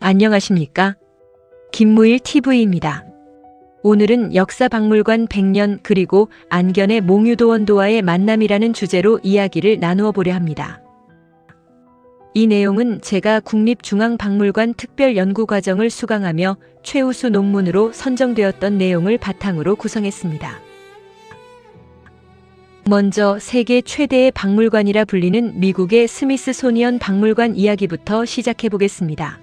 안녕하십니까? 김무일 TV입니다. 오늘은 역사박물관 100년 그리고 안견의 몽유도원도와의 만남이라는 주제로 이야기를 나누어 보려 합니다. 이 내용은 제가 국립중앙박물관 특별연구과정을 수강하며 최우수 논문으로 선정되었던 내용을 바탕으로 구성했습니다. 먼저 세계 최대의 박물관이라 불리는 미국의 스미스소니언 박물관 이야기부터 시작해 보겠습니다.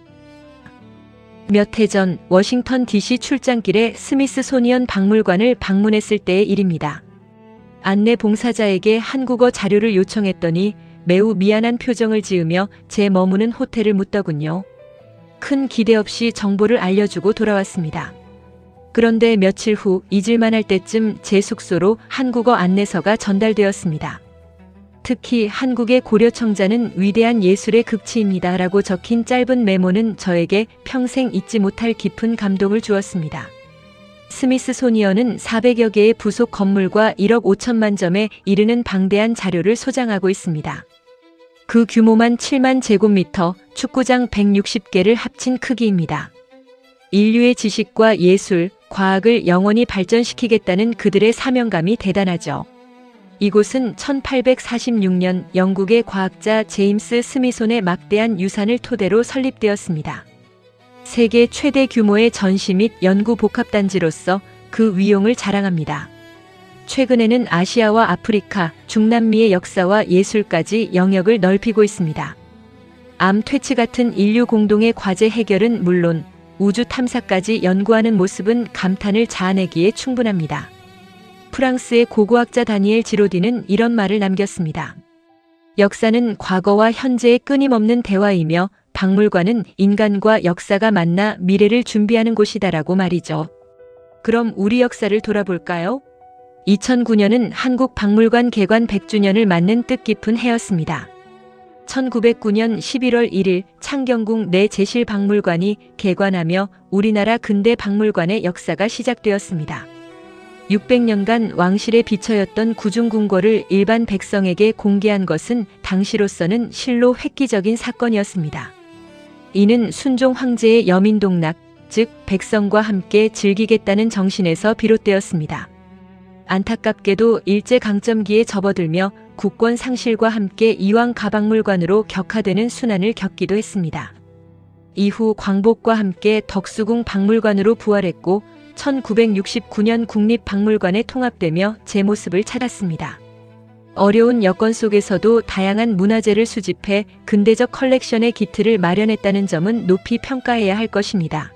몇 해 전 워싱턴 DC 출장길에 스미스소니언 박물관을 방문했을 때의 일입니다. 안내 봉사자에게 한국어 자료를 요청했더니 매우 미안한 표정을 지으며 제 머무는 호텔을 묻더군요. 큰 기대 없이 정보를 알려주고 돌아왔습니다. 그런데 며칠 후 잊을만할 때쯤 제 숙소로 한국어 안내서가 전달되었습니다. 특히 한국의 고려청자는 위대한 예술의 극치입니다 라고 적힌 짧은 메모는 저에게 평생 잊지 못할 깊은 감동을 주었습니다. 스미스소니언은 400여 개의 부속 건물과 1억 5천만 점에 이르는 방대한 자료를 소장하고 있습니다. 그 규모만 7만 제곱미터, 축구장 160개를 합친 크기입니다. 인류의 지식과 예술, 과학을 영원히 발전시키겠다는 그들의 사명감이 대단하죠. 이곳은 1846년 영국의 과학자 제임스 스미손의 막대한 유산을 토대로 설립되었습니다. 세계 최대 규모의 전시 및 연구 복합단지로서 그 위용을 자랑합니다. 최근에는 아시아와 아프리카, 중남미의 역사와 예술까지 영역을 넓히고 있습니다. 암 퇴치 같은 인류 공동의 과제 해결은 물론 우주 탐사까지 연구하는 모습은 감탄을 자아내기에 충분합니다. 프랑스의 고고학자 다니엘 지로디는 이런 말을 남겼습니다. 역사는 과거와 현재의 끊임없는 대화이며 박물관은 인간과 역사가 만나 미래를 준비하는 곳이다라고 말이죠. 그럼 우리 역사를 돌아볼까요? 2009년은 한국박물관 개관 100주년을 맞는 뜻깊은 해였습니다. 1909년 11월 1일 창경궁 내제실박물관이 개관하며 우리나라 근대 박물관의 역사가 시작되었습니다. 600년간 왕실의 비처였던 구중궁궐을 일반 백성에게 공개한 것은 당시로서는 실로 획기적인 사건이었습니다. 이는 순종 황제의 여민동락, 즉 백성과 함께 즐기겠다는 정신에서 비롯되었습니다. 안타깝게도 일제강점기에 접어들며 국권 상실과 함께 이왕 가박물관으로 격화되는 순환을 겪기도 했습니다. 이후 광복과 함께 덕수궁 박물관으로 부활했고 1969년 국립박물관에 통합되며 제 모습을 찾았습니다. 어려운 여건 속에서도 다양한 문화재를 수집해 근대적 컬렉션의 기틀을 마련했다는 점은 높이 평가해야 할 것입니다.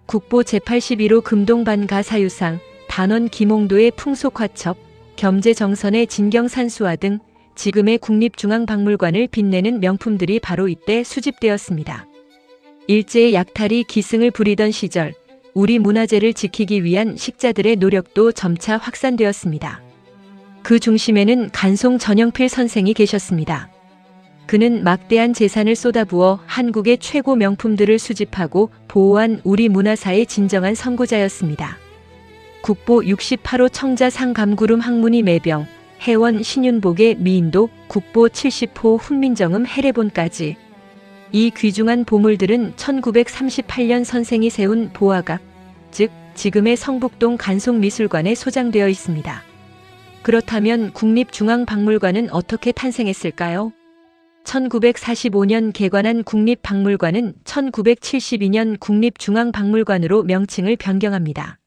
국보 제81호 금동반가사유상, 단원 김홍도의 풍속화첩, 겸재정선의 진경산수화 등 지금의 국립중앙박물관을 빛내는 명품들이 바로 이때 수집되었습니다. 일제의 약탈이 기승을 부리던 시절 우리 문화재를 지키기 위한 식자들의 노력도 점차 확산되었습니다. 그 중심에는 간송 전영필 선생이 계셨습니다. 그는 막대한 재산을 쏟아부어 한국의 최고 명품들을 수집하고 보호한 우리 문화사의 진정한 선구자였습니다. 국보 68호 청자상 감구름 항문이 매병, 해원 신윤복의 미인도, 국보 70호 훈민정음 해례본까지 이 귀중한 보물들은 1938년 선생이 세운 보화각, 즉 지금의 성북동 간송미술관에 소장되어 있습니다. 그렇다면 국립중앙박물관은 어떻게 탄생했을까요? 1945년 개관한 국립박물관은 1972년 국립중앙박물관으로 명칭을 변경합니다.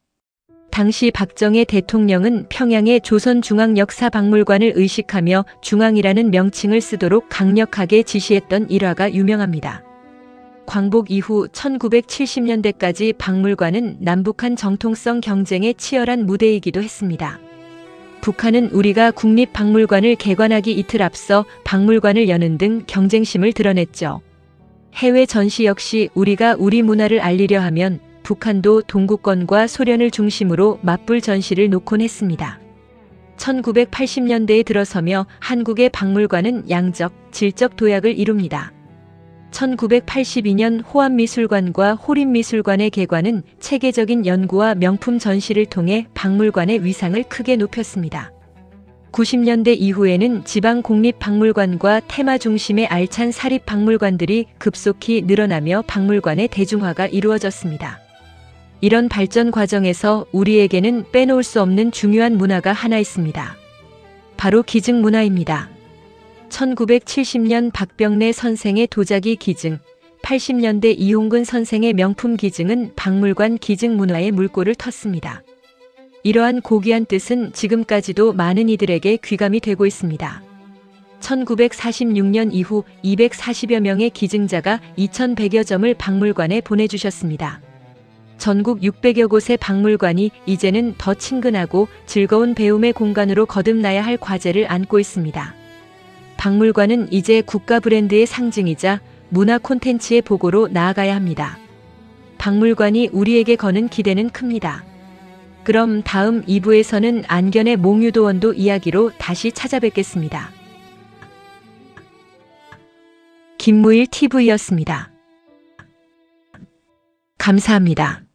당시 박정희 대통령은 평양의 조선중앙역사박물관을 의식하며 중앙이라는 명칭을 쓰도록 강력하게 지시했던 일화가 유명합니다. 광복 이후 1970년대까지 박물관은 남북한 정통성 경쟁의 치열한 무대이기도 했습니다. 북한은 우리가 국립박물관을 개관하기 이틀 앞서 박물관을 여는 등 경쟁심을 드러냈죠. 해외 전시 역시 우리가 우리 문화를 알리려 하면 북한도 동구권과 소련을 중심으로 맞불 전시를 놓곤 했습니다. 1980년대에 들어서며 한국의 박물관은 양적, 질적 도약을 이룹니다. 1982년 호암미술관과 호림미술관의 개관은 체계적인 연구와 명품 전시를 통해 박물관의 위상을 크게 높였습니다. 90년대 이후에는 지방 공립박물관과 테마 중심의 알찬 사립박물관들이 급속히 늘어나며 박물관의 대중화가 이루어졌습니다. 이런 발전 과정에서 우리에게는 빼놓을 수 없는 중요한 문화가 하나 있습니다. 바로 기증 문화입니다. 1970년 박병래 선생의 도자기 기증, 80년대 이홍근 선생의 명품 기증은 박물관 기증 문화의 물꼬를 텄습니다. 이러한 고귀한 뜻은 지금까지도 많은 이들에게 귀감이 되고 있습니다. 1946년 이후 240여 명의 기증자가 2100여 점을 박물관에 보내주셨습니다. 전국 600여 곳의 박물관이 이제는 더 친근하고 즐거운 배움의 공간으로 거듭나야 할 과제를 안고 있습니다. 박물관은 이제 국가 브랜드의 상징이자 문화 콘텐츠의 보고로 나아가야 합니다. 박물관이 우리에게 거는 기대는 큽니다. 그럼 다음 2부에서는 안견의 몽유도원도 이야기로 다시 찾아뵙겠습니다. 김무일 TV였습니다. 감사합니다.